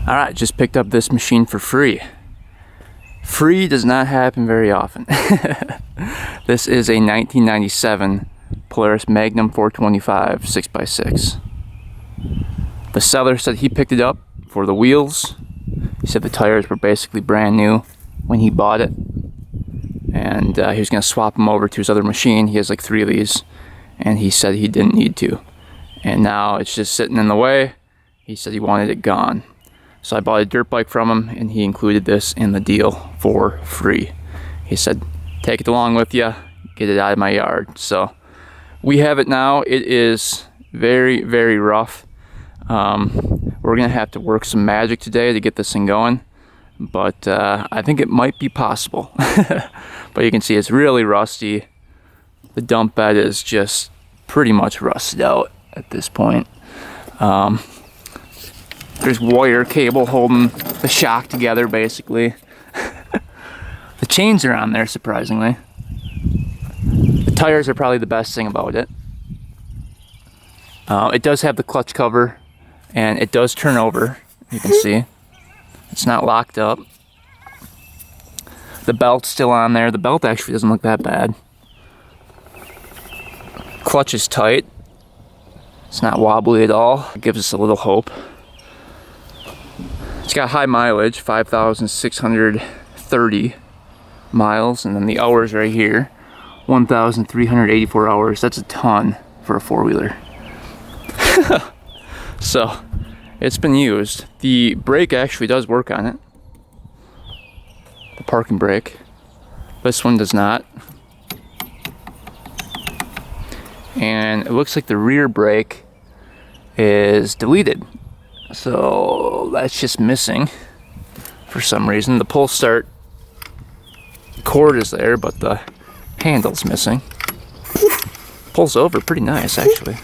Alright, just picked up this machine for free. Free does not happen very often. This is a 1997 Polaris Magnum 425 6x6. The seller said he picked it up for the wheels. He said the tires were basically brand new when he bought it. And he was going to swap them over to his other machine. He has like 3 of these. And he said he didn't need to. And now it's just sitting in the way. He said he wanted it gone. So I bought a dirt bike from him, and he included this in the deal for free. He said, take it along with you, get it out of my yard. So we have it now. It is very, very rough. We're gonna have to work some magic today to get this thing going, but I think it might be possible. But you can see it's really rusty. The dump bed is just pretty much rusted out at this point. There's wire cable holding the shock together, basically. The chains are on there, surprisingly. The tires are probably the best thing about it. It does have the clutch cover, and it does turn over, you can see. It's not locked up. The belt's still on there. The belt actually doesn't look that bad. Clutch is tight. It's not wobbly at all. It gives us a little hope. It's got high mileage, 5,630 miles, and then the hours right here, 1,384 hours. That's a ton for a four-wheeler. So, it's been used. The brake actually does work on it. The parking brake. This one does not. And it looks like the rear brake is deleted. So that's just missing for some reason. The pull start cord is there, but the handle's missing. Pulls over pretty nice, actually.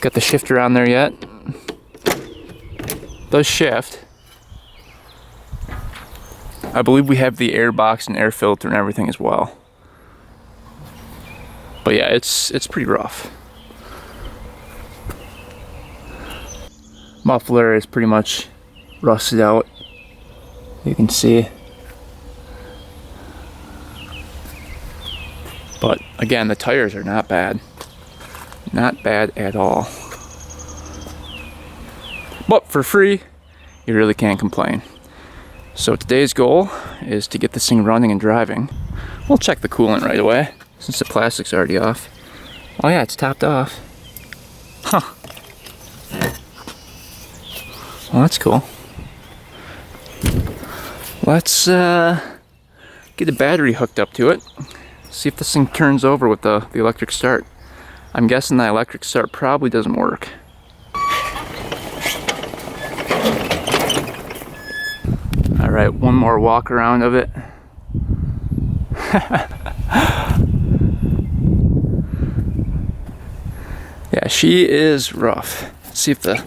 Got the shifter on there yet. Does shift. I believe we have the air box and air filter and everything as well. But yeah, it's pretty rough. Muffler is pretty much rusted out. You can see. But again, the tires are not bad. Not bad at all. But for free, you really can't complain. So today's goal is to get this thing running and driving. We'll check the coolant right away, since the plastic's already off. Oh yeah, it's topped off. Huh. Well, that's cool. Let's get a battery hooked up to it. See if this thing turns over with the electric start. I'm guessing the electric start probably doesn't work. Alright, one more walk around of it. Yeah, she is rough. Let's see if the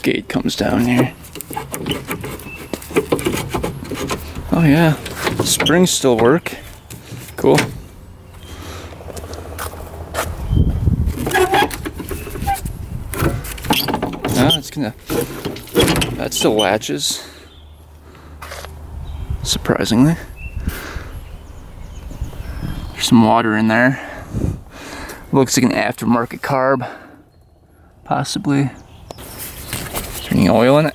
gate comes down here. Oh yeah, springs still work. Cool. That still latches. Surprisingly. There's some water in there. Looks like an aftermarket carb. Possibly. Is there any oil in it?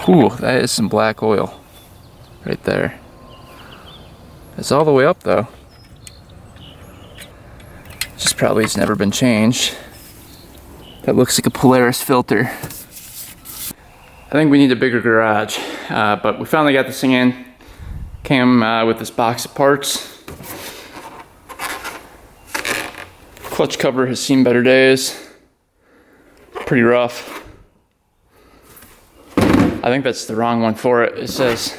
Ooh, that is some black oil. Right there. It's all the way up though. Just probably it's never been changed. That looks like a Polaris filter. I think we need a bigger garage, but we finally got this thing in. Came with this box of parts. Clutch cover has seen better days. Pretty rough. I think that's the wrong one for it. It says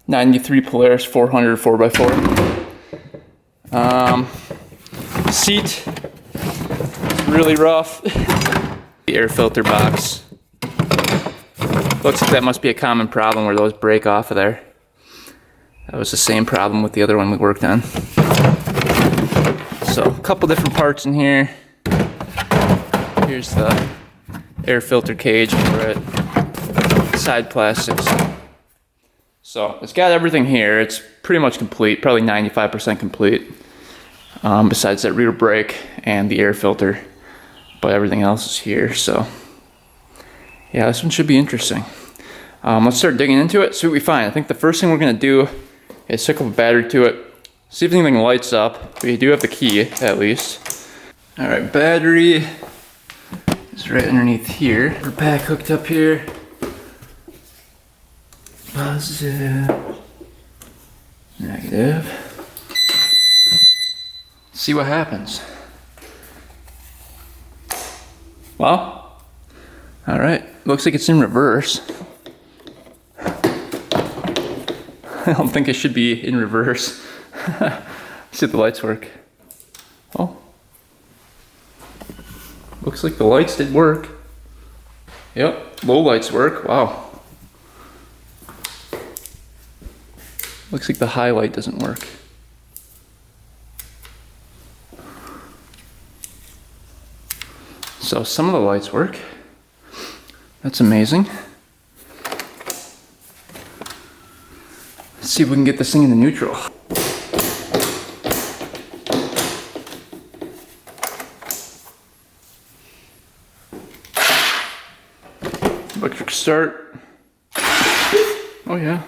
93 Polaris 400 4x4. Seat, really rough. The air filter box. Looks like that must be a common problem where those break off of there. That was the same problem with the other one we worked on. So a couple different parts in here. Here's the air filter cage for it. Side plastics. So it's got everything here. It's pretty much complete, probably 95% complete. Besides that rear brake and the air filter. But everything else is here, so yeah, this one should be interesting. Let's start digging into it, see what we find. I think the first thing we're gonna do is hook up a battery to it, see if anything lights up. We do have the key, at least. All right, battery is right underneath here. We're back hooked up here. Positive, negative. See what happens. Well, all right, looks like it's in reverse. I don't think it should be in reverse. See if the lights work. Oh, looks like the lights did work. Yep, low lights work, wow. Looks like the highlight doesn't work. So some of the lights work. That's amazing. Let's see if we can get this thing into neutral. Electric start. Oh yeah.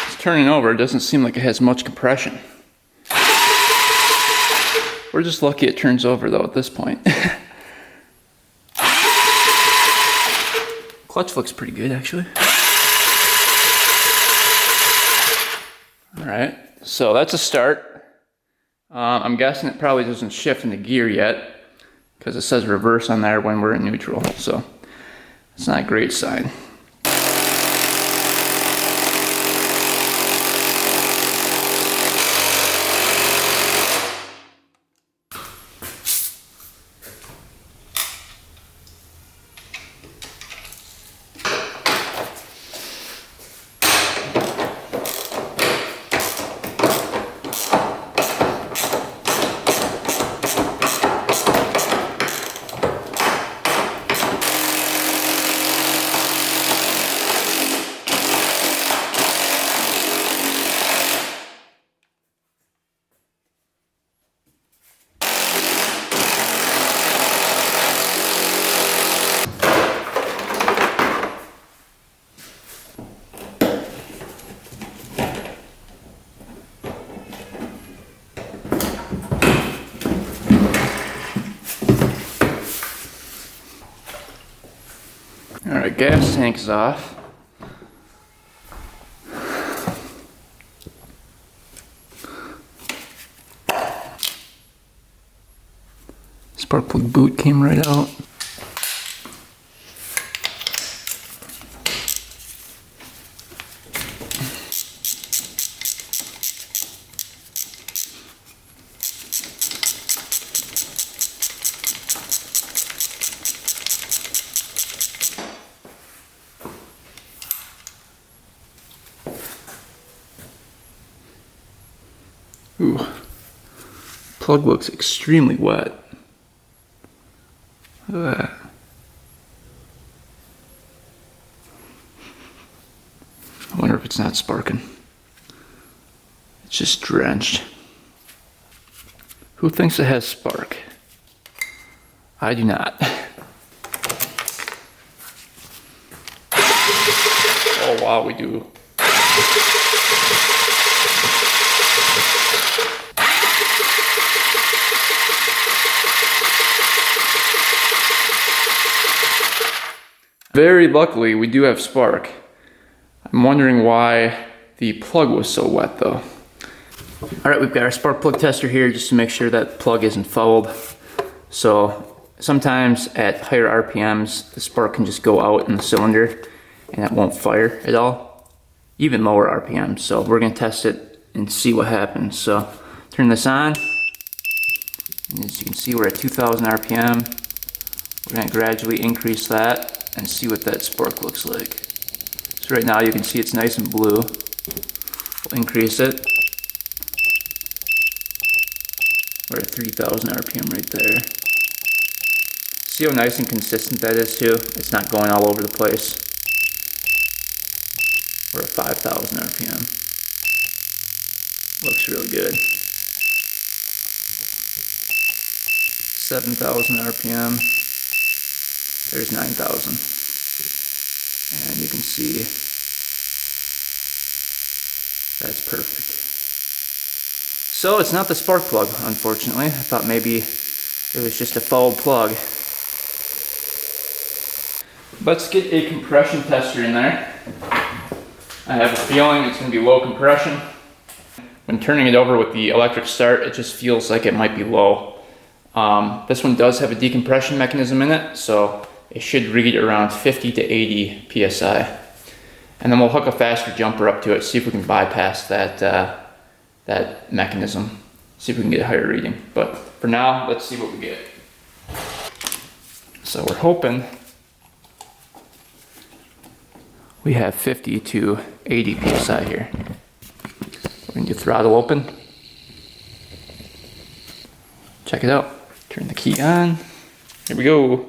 It's turning over. It doesn't seem like it has much compression. We're just lucky it turns over though at this point. Clutch looks pretty good actually. Alright, so that's a start. I'm guessing it probably doesn't shift into gear yet because it says reverse on there when we're in neutral, so it's not a great sign. Alright, gas tank is off. Spark plug boot came right out. Ooh, plug looks extremely wet. Look at that. I wonder if it's not sparking. It's just drenched. Who thinks it has spark? I do not. Oh wow, we do. Very luckily, we do have spark. I'm wondering why the plug was so wet though. All right, we've got our spark plug tester here just to make sure that plug isn't fouled. So sometimes at higher RPMs, the spark can just go out in the cylinder and it won't fire at all, even lower RPMs. So we're gonna test it and see what happens. So Turn this on, and as you can see, we're at 2,000 RPM. We're going to gradually increase that and see what that spark looks like. So right now you can see it's nice and blue. We'll increase it. We're at 3,000 RPM right there. See how nice and consistent that is too? It's not going all over the place. We're at 5,000 RPM. Looks really good. 7,000 RPM. There's 9,000. And you can see that's perfect. So it's not the spark plug, unfortunately. I thought maybe it was just a fouled plug. Let's get a compression tester in there. I have a feeling it's going to be low compression. When turning it over with the electric start, it just feels like it might be low. This one does have a decompression mechanism in it, so it should read around 50 to 80 psi. And then we'll hook a faster jumper up to it, see if we can bypass that mechanism. See if we can get a higher reading. But for now, let's see what we get. So we're hoping we have 50 to 80 psi here. We're going to throttle open. Check it out. Turn the key on. Here we go.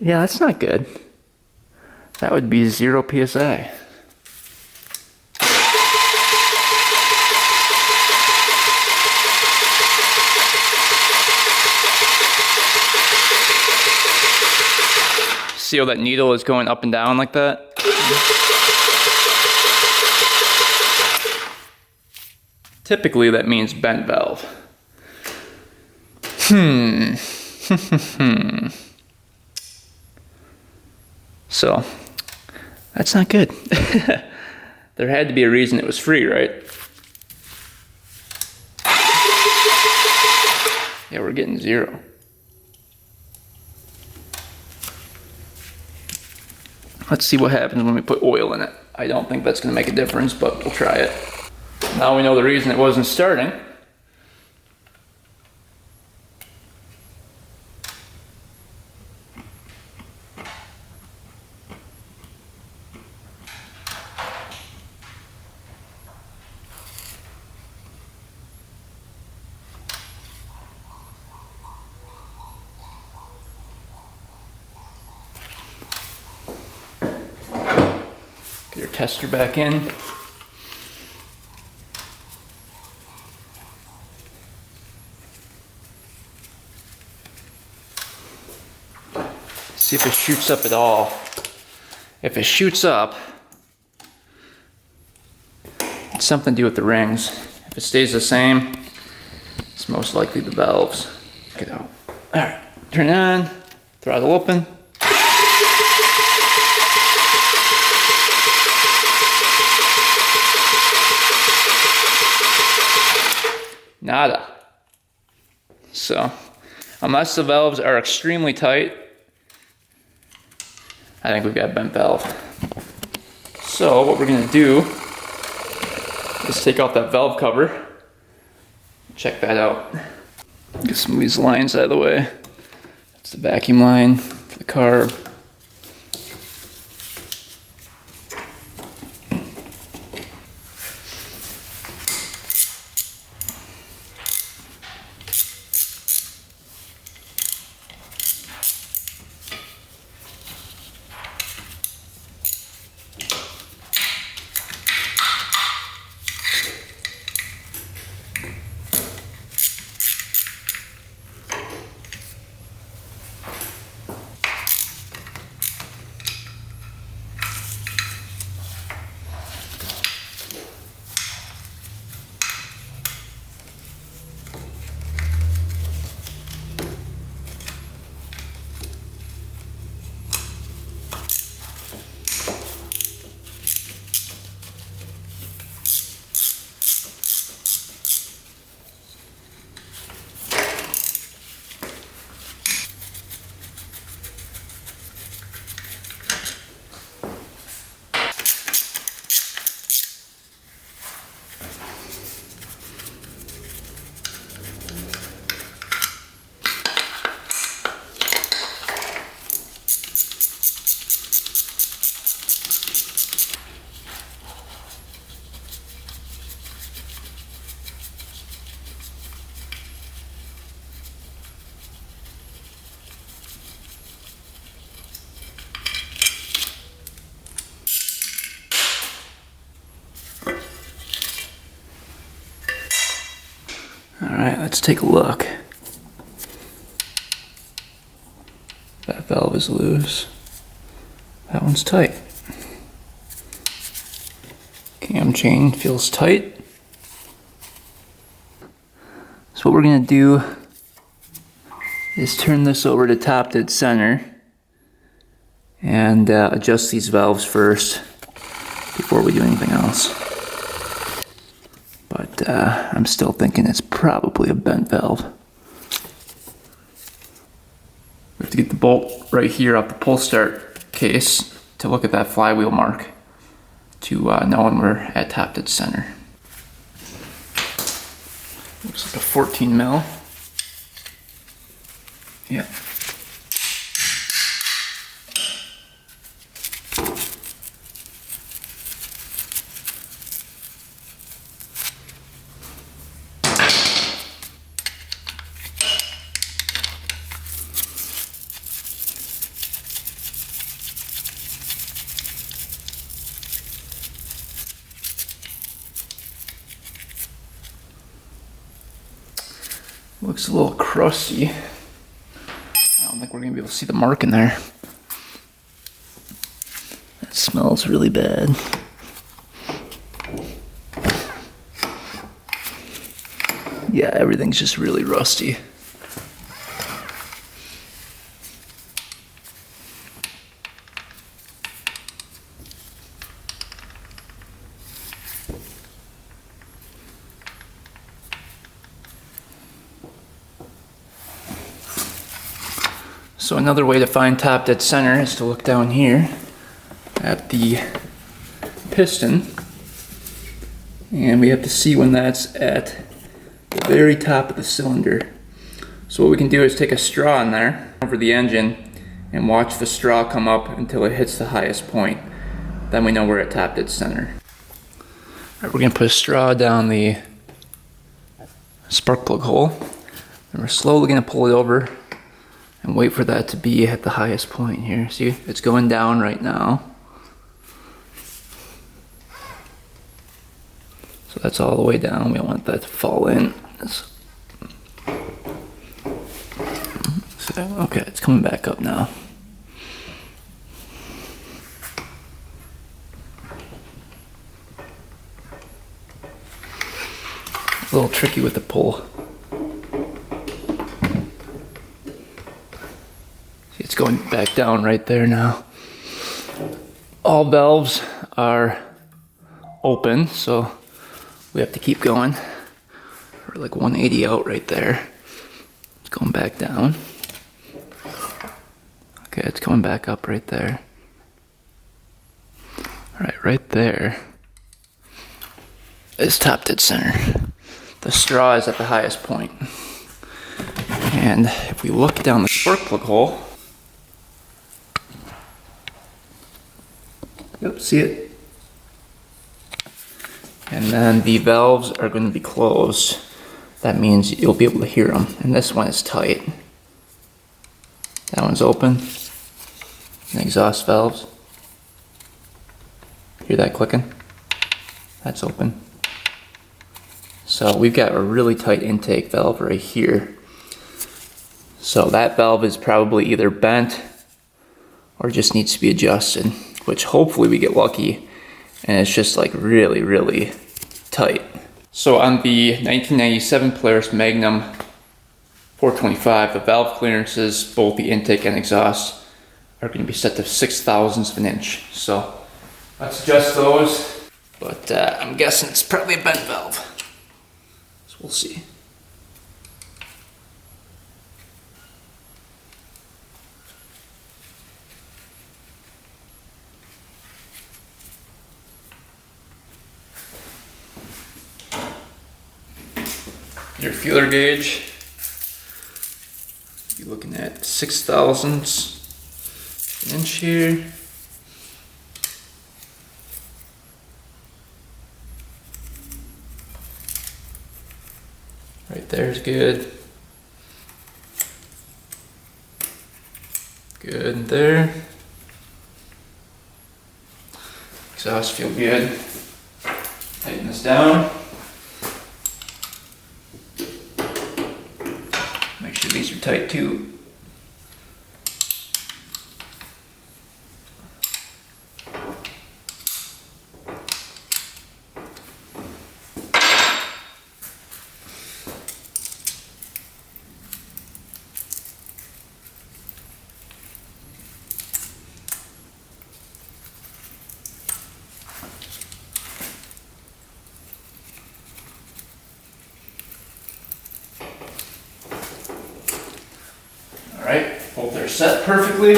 Yeah, that's not good. That would be 0 psi. See how that needle is going up and down like that? Typically that means bent valve. So, that's not good. There had to be a reason it was free, right? Yeah, we're getting 0. Let's see what happens when we put oil in it. I don't think that's going to make a difference, but we'll try it. Now we know the reason it wasn't starting. Get your tester back in. See if it shoots up at all. If it shoots up, it's something to do with the rings. If it stays the same, it's most likely the valves. Check it out. All right, turn it on, throttle open. Nada. So, unless the valves are extremely tight, I think we've got a bent valve. So what we're going to do is take off that valve cover. Check that out. Get some of these lines out of the way. That's the vacuum line for the carb. Alright, let's take a look. That valve is loose. That one's tight. Cam chain feels tight. So what we're going to do is turn this over to top dead center and adjust these valves first before we do anything else. But I'm still thinking it's probably a bent valve. We have to get the bolt right here off the pull start case to look at that flywheel mark to know when we're at top dead center. Looks like a 14 mil. Yeah. Looks a little crusty. I don't think we're gonna be able to see the mark in there. That smells really bad. Yeah, everything's just really rusty. So another way to find top dead center is to look down here at the piston, and we have to see when that's at the very top of the cylinder. So what we can do is take a straw in there over the engine and watch the straw come up until it hits the highest point. Then we know we're at top dead center. Alright, we're going to put a straw down the spark plug hole, and we're slowly going to pull it over and wait for that to be at the highest point here. See, it's going down right now. So that's all the way down. We don't want that to fall in. So, okay, it's coming back up now. A little tricky with the pull. It's going back down right there now. All valves are open, so we have to keep going. We're like 180 out right there. It's going back down. Okay, it's coming back up right there. Alright, right there is top dead center. The straw is at the highest point. And if we look down the spark plug hole, yep, see it? And then the valves are going to be closed. That means you'll be able to hear them. And this one is tight. That one's open. And exhaust valves. Hear that clicking? That's open. So we've got a really tight intake valve right here. So that valve is probably either bent or just needs to be adjusted, which hopefully we get lucky and it's just like really, really tight. So on the 1997 Polaris Magnum 425, the valve clearances, both the intake and exhaust, are going to be set to 6/1000ths of an inch. So let's adjust those, but I'm guessing it's probably a bent valve. So we'll see. Your feeler gauge, you're looking at 6/1000ths of an inch here. Right there's good. Good there. Exhaust feel good. Tighten this down. Make sure these are tight too. Alright, both are set perfectly.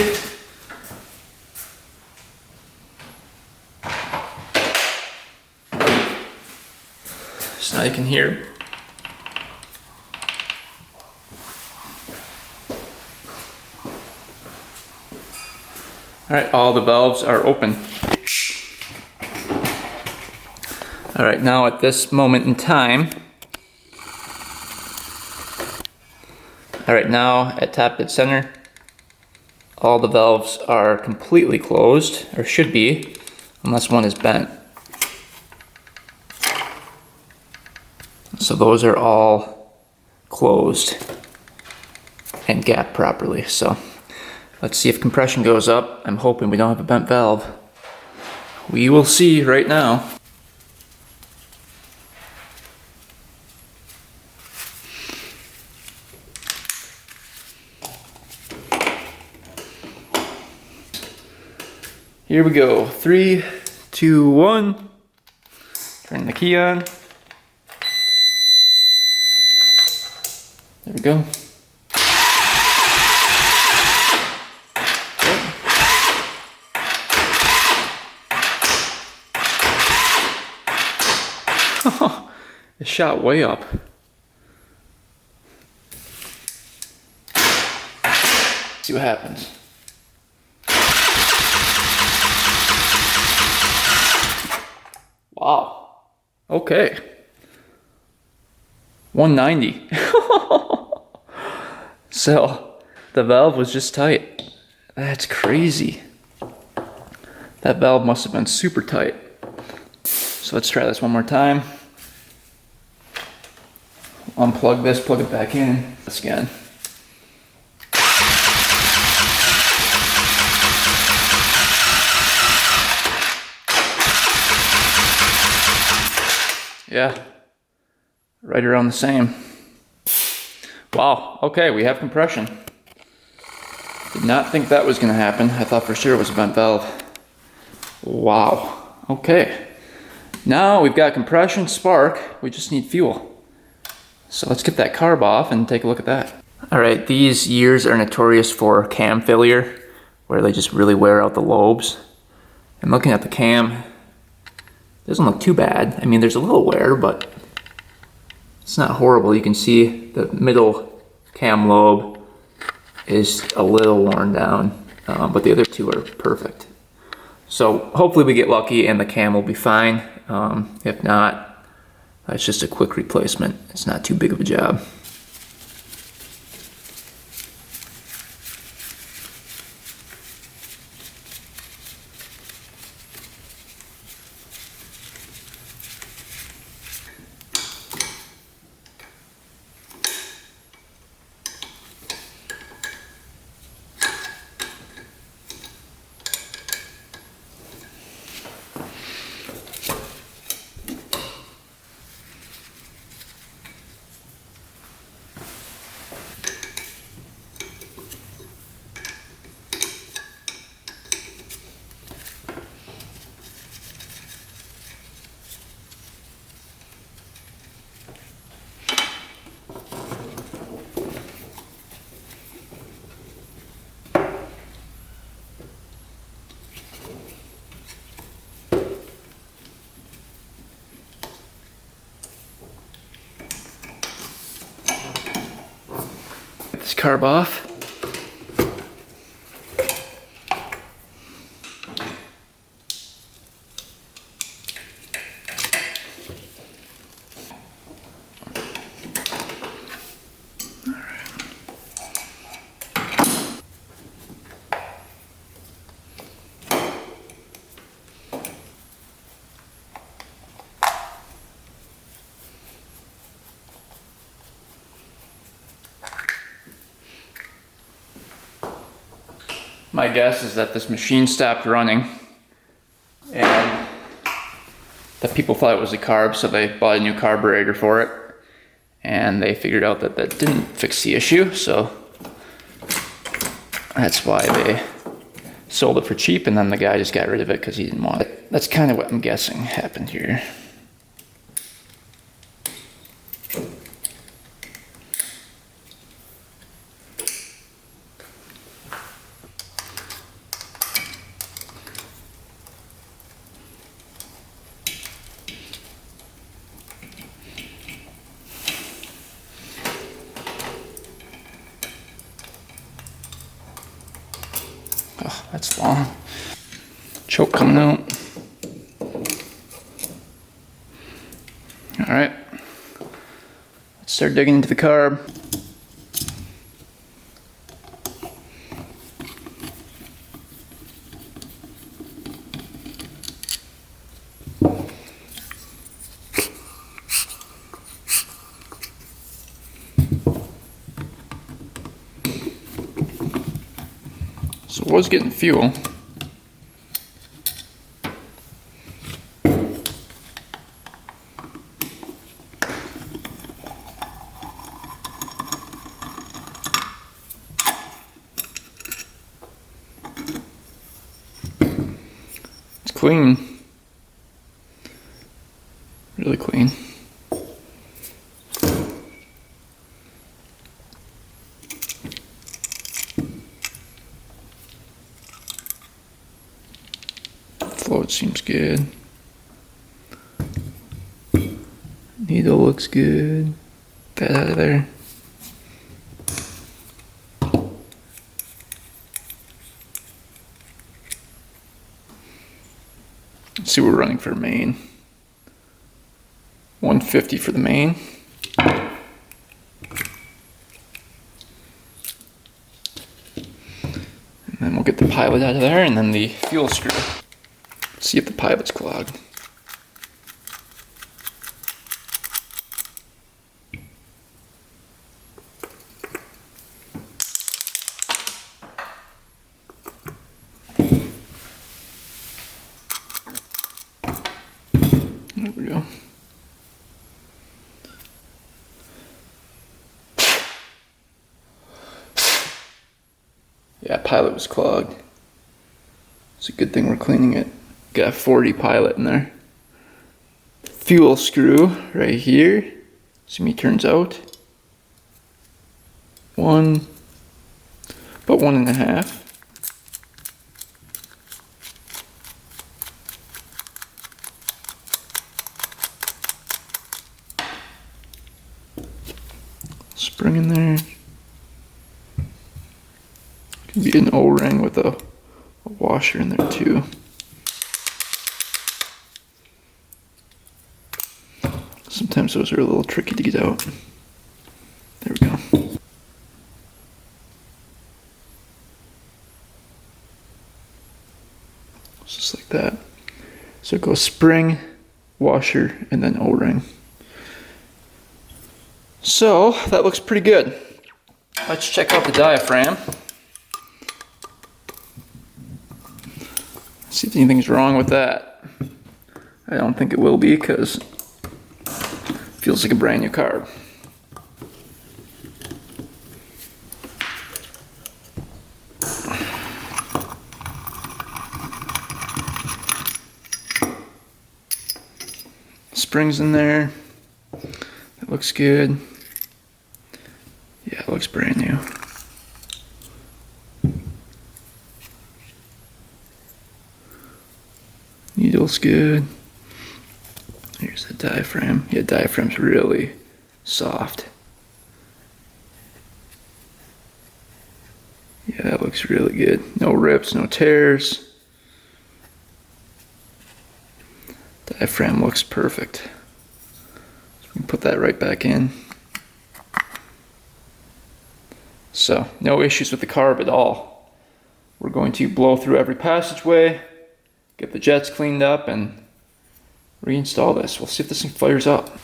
So now you can hear. Alright, all the valves are open. Alright, now at this moment in time, alright, now at top dead center, all the valves are completely closed, or should be, unless one is bent. So those are all closed and gapped properly. So let's see if compression goes up. I'm hoping we don't have a bent valve. We will see right now. Here we go. 3, 2, 1. Turn the key on. There we go. It shot way up. See what happens. Wow. Okay. 190. So the valve was just tight. That's crazy. That valve must have been super tight. So let's try this one more time. Unplug this, plug it back in. This again. Yeah, right around the same. Wow, okay, we have compression. Did not think that was gonna happen. I thought for sure it was a bent valve. Wow, okay. Now we've got compression, spark, we just need fuel. So let's get that carb off and take a look at that. All right, these years are notorious for cam failure, where they just really wear out the lobes. I'm looking at the cam. Doesn't look too bad. I mean, there's a little wear, but it's not horrible. You can see the middle cam lobe is a little worn down, but the other two are perfect. So hopefully we get lucky and the cam will be fine. If not, it's just a quick replacement. It's not too big of a job. This carb off. My guess is that this machine stopped running and that people thought it was a carb, so they bought a new carburetor for it. And they figured out that that didn't fix the issue, so that's why they sold it for cheap, and then the guy just got rid of it because he didn't want it. That's kind of what I'm guessing happened here. Oh, that's long. Choke coming out. All right, let's start digging into the carb. So it was getting fuel. It's clean. Really clean. Float seems good. Needle looks good. That out of there. Let's see what we're running for main. 150 for the main. And then we'll get the pilot out of there and then the fuel screw. See if the pilot's clogged. There we go. Yeah, pilot was clogged. It's a good thing we're cleaning it. Got a 40 pilot in there. Fuel screw right here. See me turns out. About 1.5. Spring in there. Could be an O-ring with a washer in there too. Sometimes those are a little tricky to get out. There we go. Just like that. So it goes spring, washer, and then O-ring. So that looks pretty good. Let's check out the diaphragm. See if anything's wrong with that. I don't think it will be because it feels like a brand new carb. Springs in there. That looks good. Yeah, it looks brand new. Needle's good. Here's the diaphragm. Yeah, diaphragm's really soft. Yeah, that looks really good. No rips, no tears. Diaphragm looks perfect. So we can put that right back in. So, no issues with the carb at all. We're going to blow through every passageway, get the jets cleaned up, and reinstall this. We'll see if this thing fires up.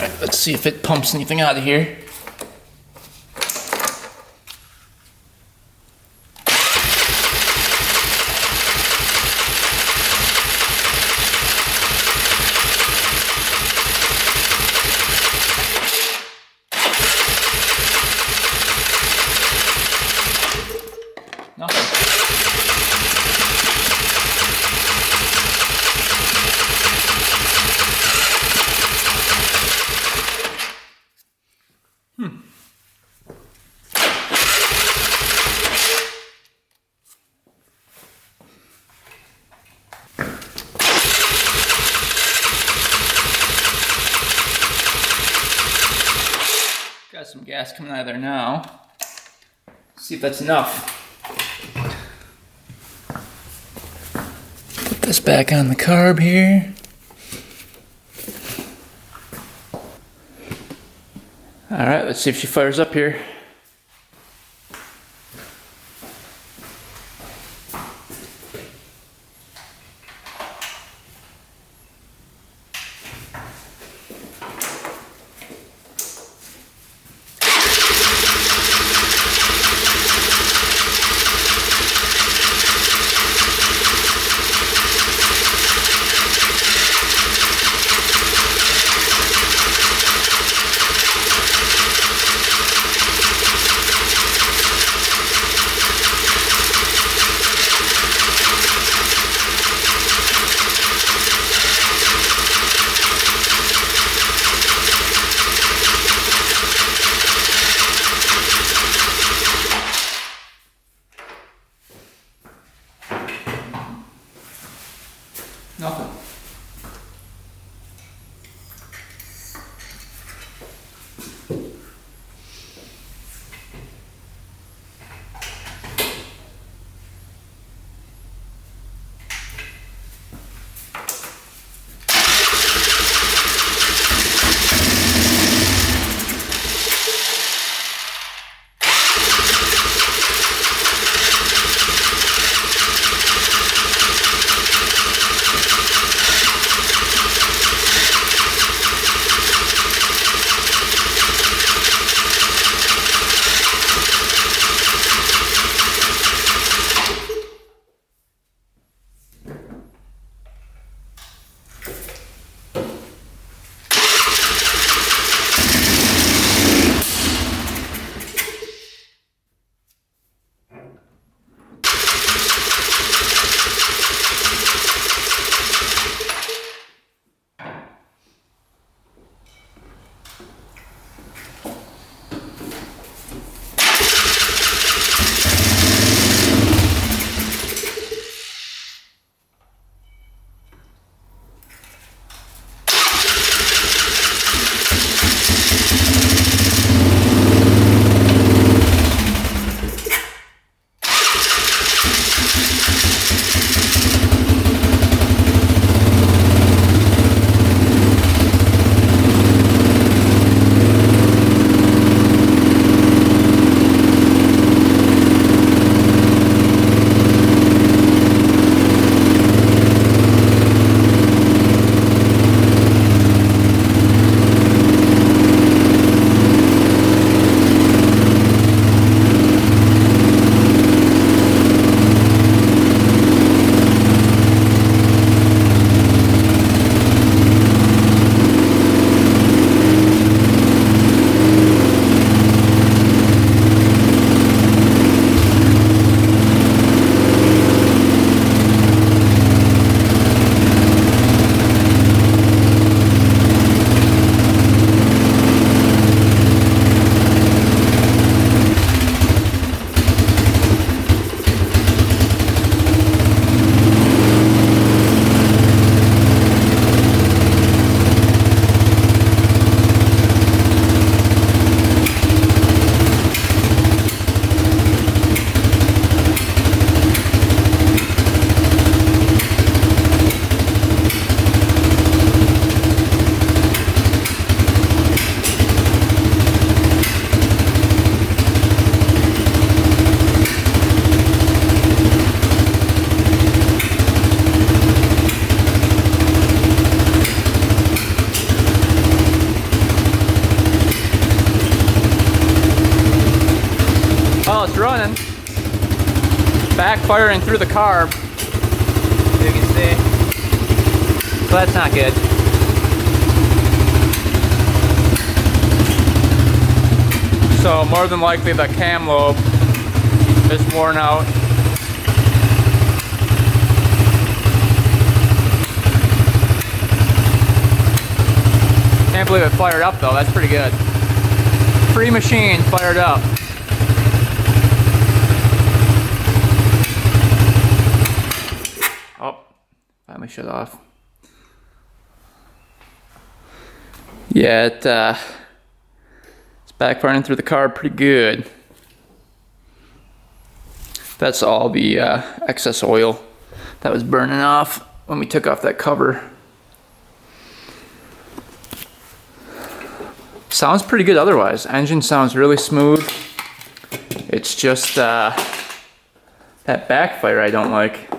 Alright, let's see if it pumps anything out of here. Nothing. Got some gas coming out of there now. See if that's enough. Put this back on the carb here. Alright, let's see if she fires up here. Nothing. firing through the carb, as you can see. So that's not good. So more than likely the cam lobe is worn out. Can't believe it fired up though, that's pretty good. Free machine fired up. Oh, finally shut off. Yeah, it's backfiring through the carb pretty good. That's all the excess oil that was burning off when we took off that cover. Sounds pretty good otherwise. Engine sounds really smooth. It's just that backfire I don't like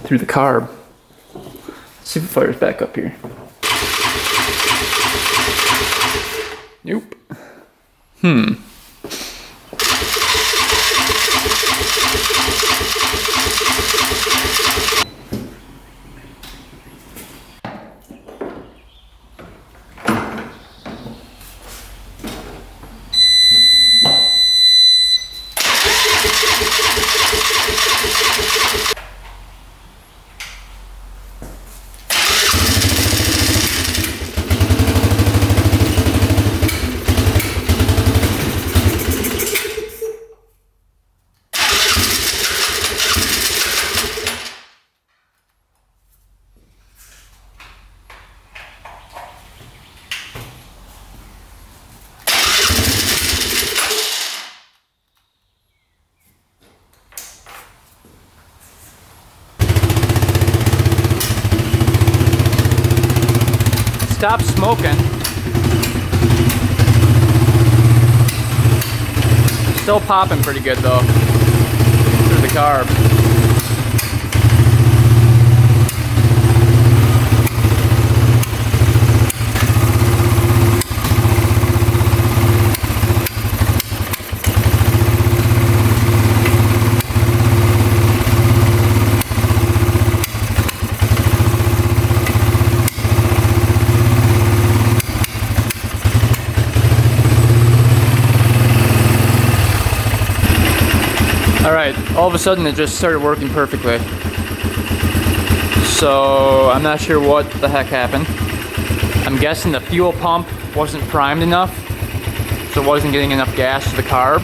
through the carb. Let's see if it fires back up here. Nope. Stop smoking. Still popping pretty good though through the carb. Alright, all of a sudden it just started working perfectly. So I'm not sure what the heck happened. I'm guessing the fuel pump wasn't primed enough, so it wasn't getting enough gas to the carb,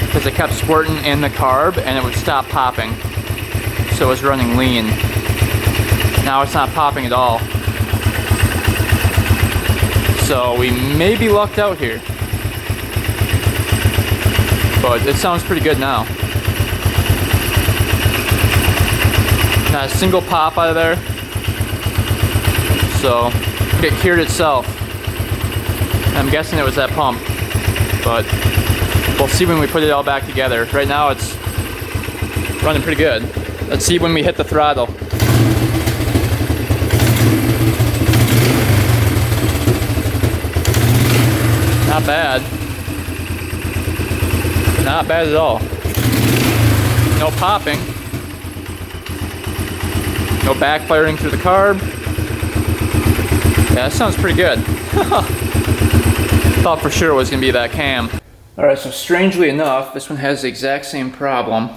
because it kept squirting in the carb and it would stop popping. So it was running lean. Now it's not popping at all. So we may be lucked out here. But it sounds pretty good now. Not a single pop out of there. So it cured itself. I'm guessing it was that pump. But we'll see when we put it all back together. Right now it's running pretty good. Let's see when we hit the throttle. Not bad. Not bad at all. No popping. No backfiring through the carb. Yeah, that sounds pretty good. Thought for sure it was going to be that cam. Alright, so strangely enough, this one has the exact same problem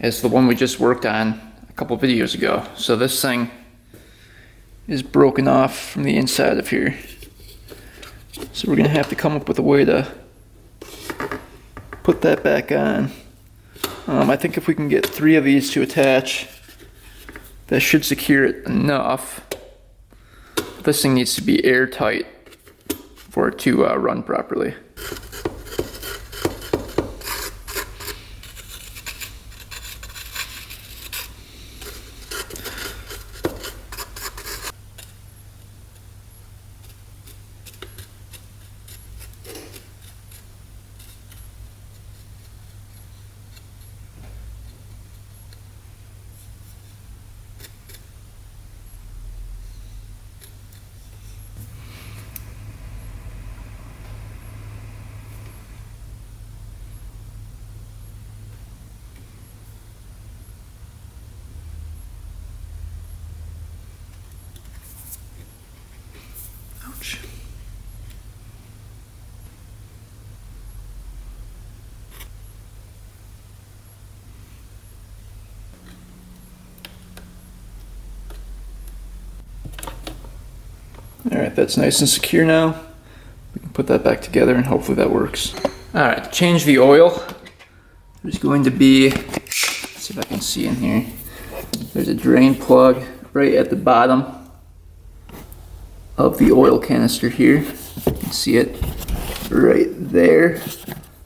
as the one we just worked on a couple videos ago. So this thing is broken off from the inside of here. So we're going to have to come up with a way to put that back on. I think if we can get 3 of these to attach, that should secure it enough. This thing needs to be airtight for it to run properly. Alright, that's nice and secure now. We can put that back together and hopefully that works. Alright, to change the oil, there's going to be, let's see if I can see in here. There's a drain plug right at the bottom of the oil canister here. You can see it right there.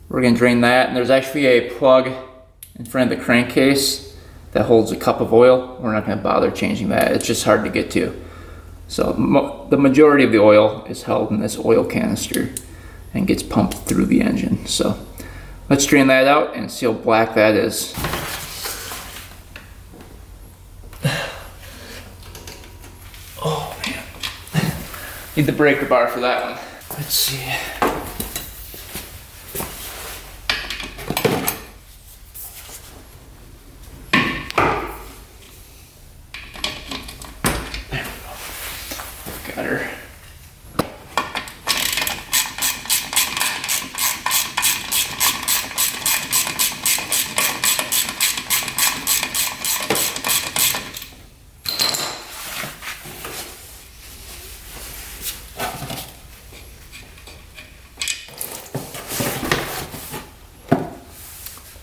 We're going to drain that, and there's actually a plug in front of the crankcase that holds a cup of oil. We're not going to bother changing that. It's just hard to get to. So the majority of the oil is held in this oil canister and gets pumped through the engine. So let's drain that out and see how black that is. Oh man. Need the breaker bar for that one. Let's see. Got her.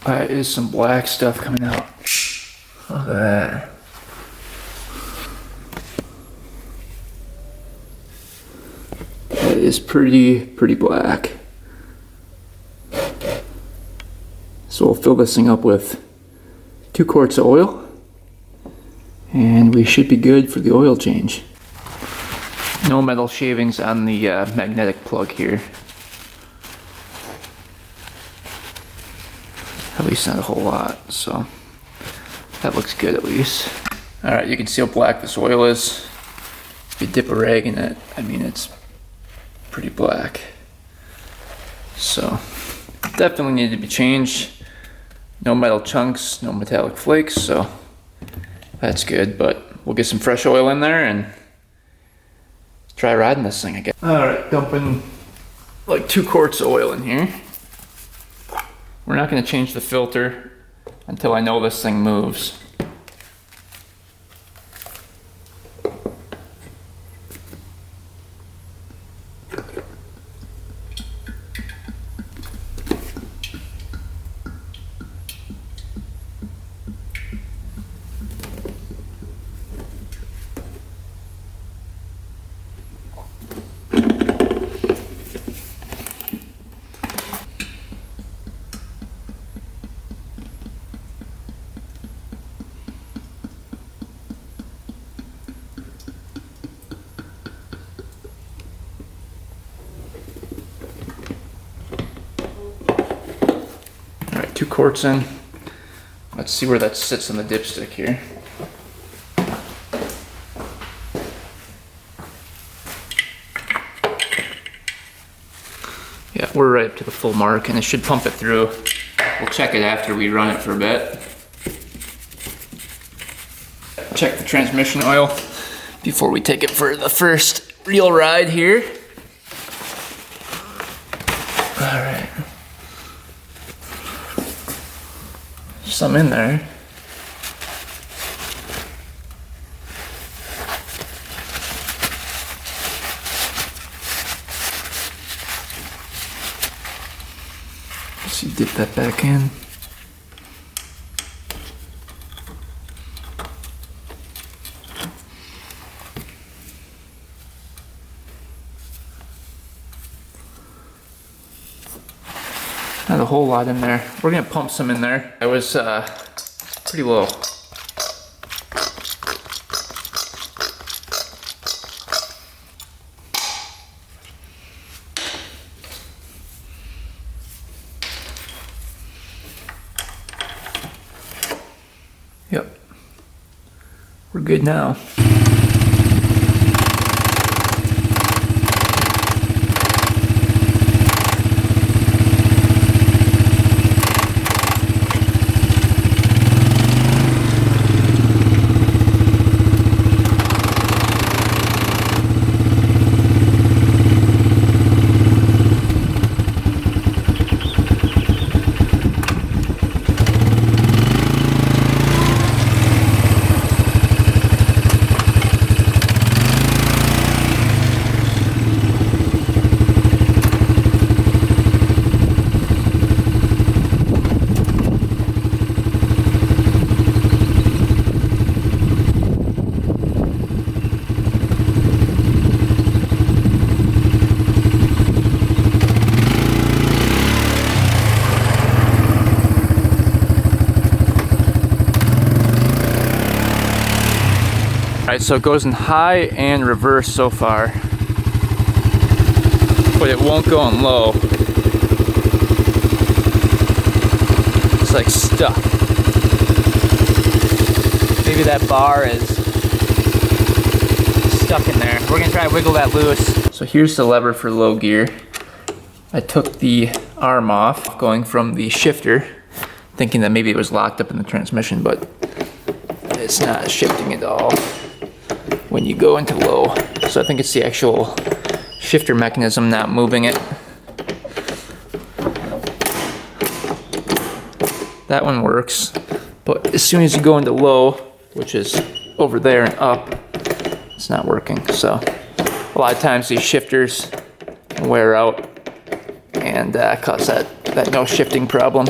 That is some black stuff coming out. Look at that. That is pretty black. So we'll fill this thing up with 2 quarts of oil and we should be good for the oil change. No metal shavings on the magnetic plug here. At least not a whole lot, so that looks good at least. Alright, you can see how black this oil is. If you dip a rag in it, I mean it's pretty black. So definitely need to be changed. No metal chunks, no metallic flakes, so that's good, but we'll get some fresh oil in there and try riding this thing again. Alright, dumping like 2 quarts of oil in here. We're not going to change the filter until I know this thing moves. Alright, 2 quarts in. Let's see where that sits on the dipstick here. Yeah, we're right up to the full mark and it should pump it through. We'll check it after we run it for a bit. Check the transmission oil before we take it for the first real ride here. Alright. Some in there. Let's see, dip that back in. Not a whole lot in there. We're gonna pump some in there. I was pretty low. Yep. We're good now. Alright, so it goes in high and reverse so far, but it won't go in low. It's like stuck. Maybe that bar is stuck in there. We're gonna try to wiggle that loose. So here's the lever for low gear. I took the arm off, going from the shifter, thinking that maybe it was locked up in the transmission, but it's not shifting at all when you go into low. So I think it's the actual shifter mechanism not moving it. That one works, but as soon as you go into low, which is over there and up, it's not working. So a lot of times these shifters wear out and cause that no shifting problem.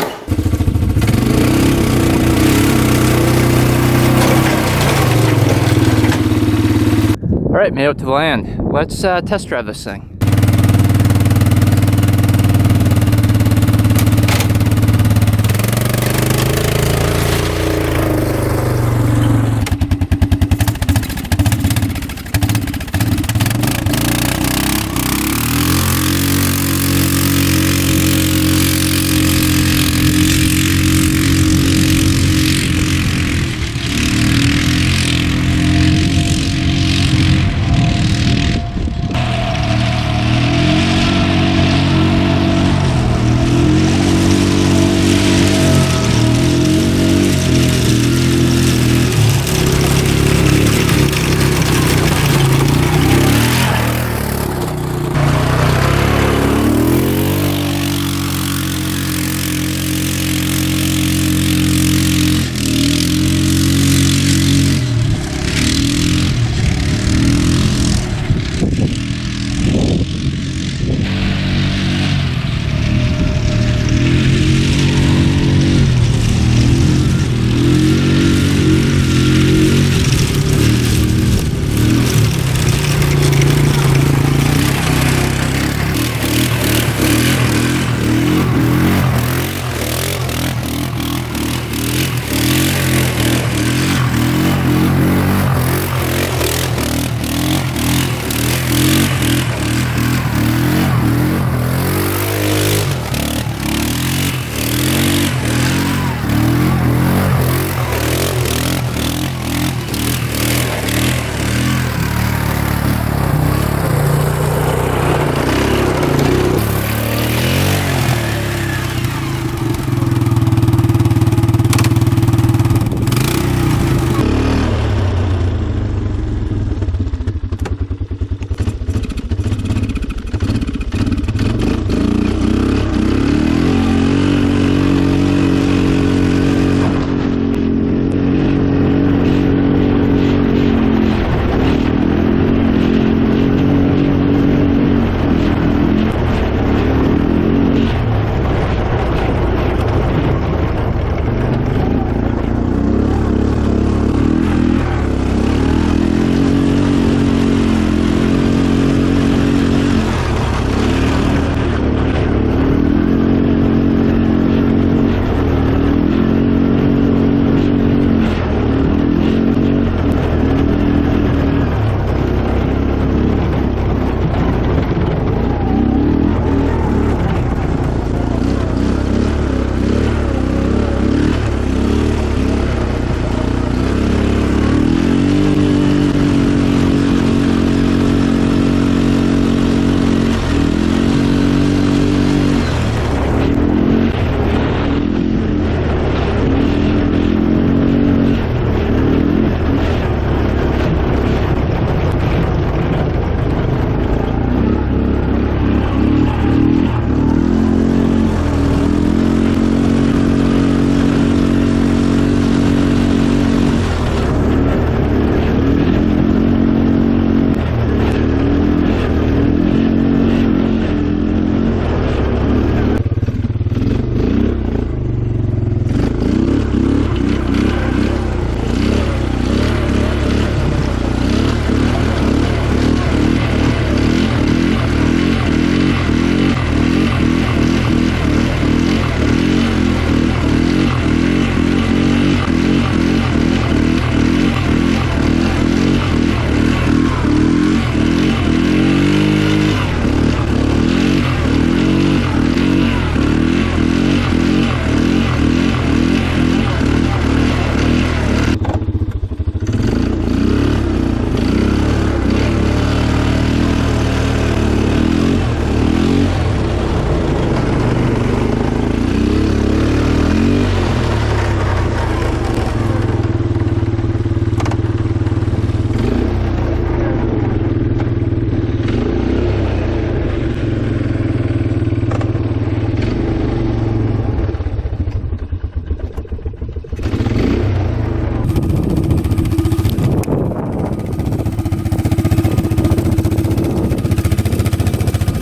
All right, made it to land. Let's test drive this thing.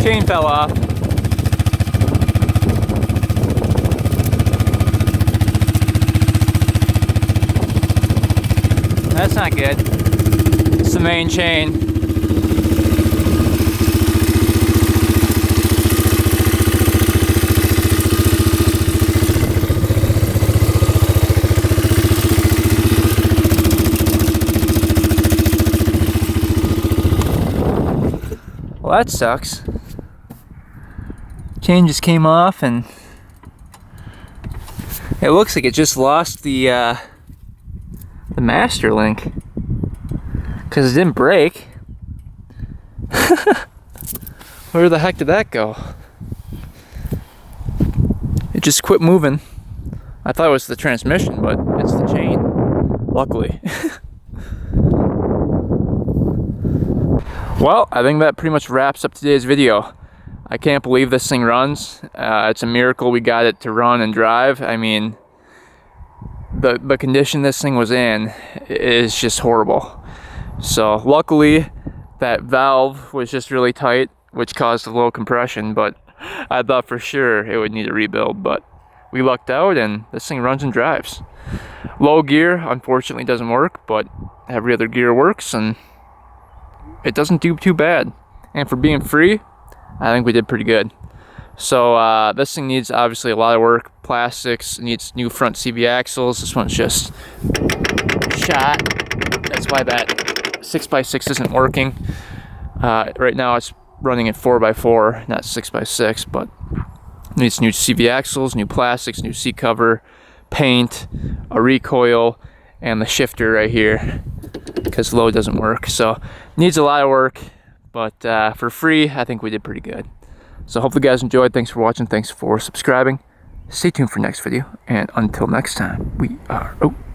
Chain fell off. That's not good. It's the main chain. Well, that sucks. Chain just came off, and it looks like it just lost the master link, because it didn't break. Where the heck did that go? It just quit moving. I thought it was the transmission, but it's the chain, luckily. Well, I think that pretty much wraps up today's video. I can't believe this thing runs. It's a miracle we got it to run and drive. I mean, the condition this thing was in is just horrible. So luckily that valve was just really tight, which caused a low compression, but I thought for sure it would need a rebuild, but we lucked out and this thing runs and drives. Low gear unfortunately doesn't work, but every other gear works and it doesn't do too bad. And for being free, I think we did pretty good. So this thing needs obviously a lot of work. Plastics, needs new front CV axles. This one's just shot. That's why that 6x6 isn't working. Right now it's running at 4x4, not 6x6, but needs new CV axles, new plastics, new seat cover, paint, a recoil, and the shifter right here, because low doesn't work. So needs a lot of work, but for free, I think we did pretty good. So hope you guys enjoyed. Thanks for watching. Thanks for subscribing. Stay tuned for next video. And until next time, we are out.